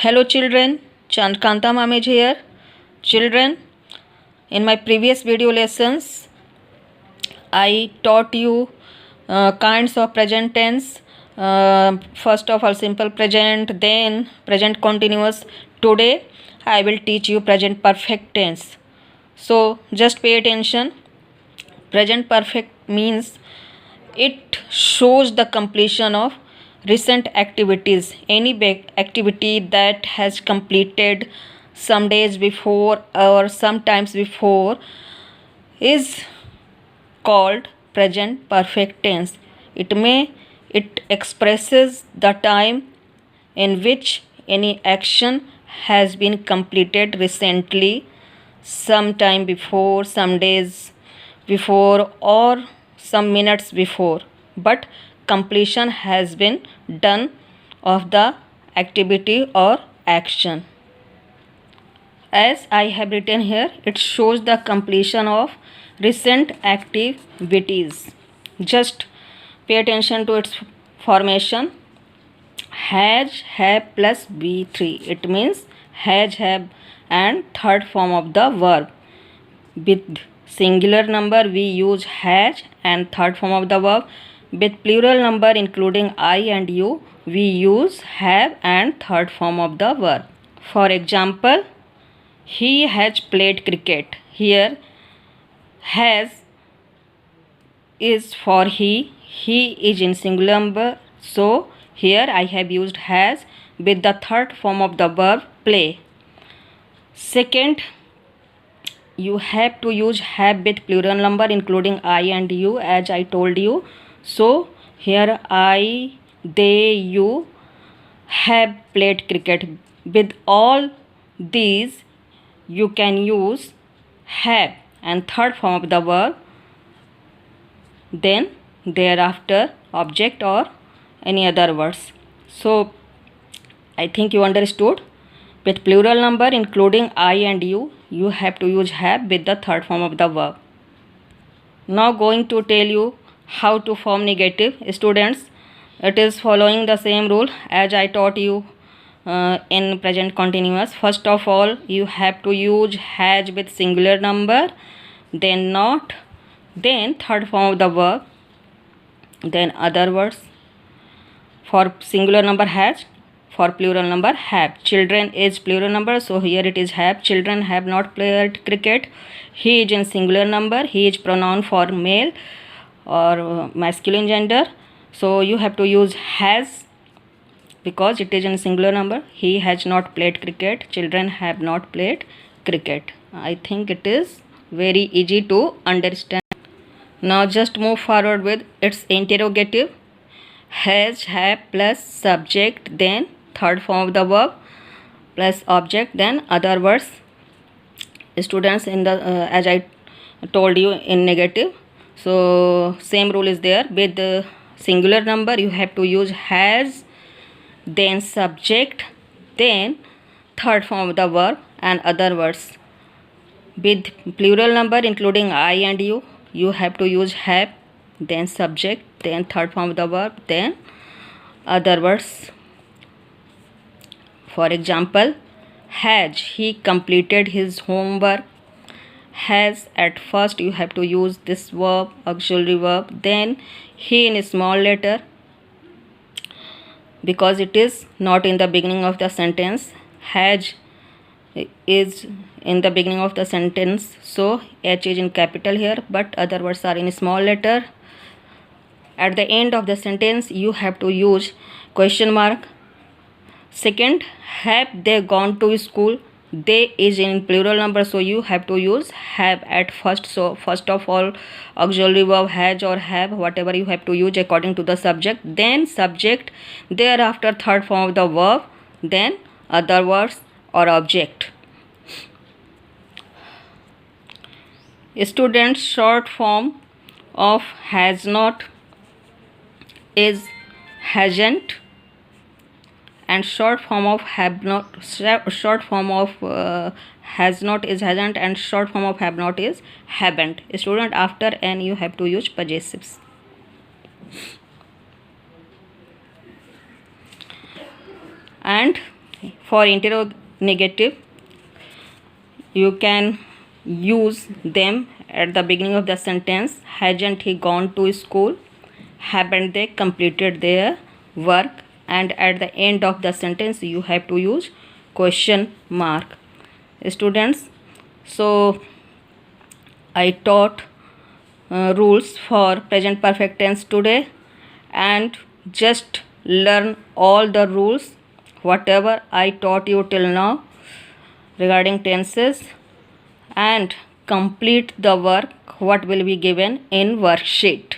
Hello children, Chandkanta Mamej here. Children, in my previous video lessons, I taught you kinds of present tense. First of all, simple present, then present continuous. Today, I will teach you present perfect tense. So, just pay attention. Present perfect means it shows the completion of recent activities. Any activity that has completed some days before or sometimes before is called present perfect tense. It expresses the time in which any action has been completed recently, sometime before, some days before, or some minutes before, but completion has been done of the activity or action. As I have written here, it shows the completion of recent activities. Just pay attention to its formation. Has, have plus V3. It means has, have and third form of the verb. With singular number we use has and third form of the verb. With plural number including I and you, we use have and third form of the verb. For example, he has played cricket. Here has is for he is in singular number, so here I have used has with the third form of the verb play. Second, you have to use have with plural number including I and you, as I told you. So here I, they, you have played cricket. With all these you can use have and third form of the verb, then thereafter object or any other words. So I think you understood. With plural number including I and you have to use have with the third form of the verb. Now going to tell you how to form negative. Students, it is following the same rule as I taught you in present continuous. First of all, you have to use has with singular number, then not, then third form of the verb, then other words. For singular number has, for plural number have. Children is plural number, so here it is have. Children have not played cricket. He is in singular number. He is pronoun for male or masculine gender, so you have to use has because it is in singular number. He has not played cricket. Children have not played cricket. I think it is very easy to understand. Now just move forward with its interrogative. Has, have plus subject, then third form of the verb plus object, then other words. Students, in the as I told you in negative, so same rule is there. With the singular number you have to use has, then subject, then third form of the verb and other words. With plural number including I and you have to use have, then subject, then third form of the verb, then other words. For example, has he completed his homework? Has, at first you have to use this verb, auxiliary verb, then he in a small letter because it is not in the beginning of the sentence. Has is in the beginning of the sentence, so H is in capital here, but other words are in small letter. At the end of the sentence you have to use question mark. Second, have they gone to school? They is in plural number, so you have to use have at first. So first of all, auxiliary verb has or have, whatever you have to use according to the subject, then subject, thereafter third form of the verb, then other words or object. Students, short form of has not is hasn't, and short form of have not, short form of has not is hasn't, and short form of have not is haven't. Student, after n you have to use possessives. And For interrogative, you can use them at the beginning of the sentence. Hasn't he gone to school? Haven't they completed their work? And at the end of the sentence you have to use question mark. Students, so I taught rules for present perfect tense today, and just learn all the rules whatever I taught you till now regarding tenses, and complete the work what will be given in worksheet.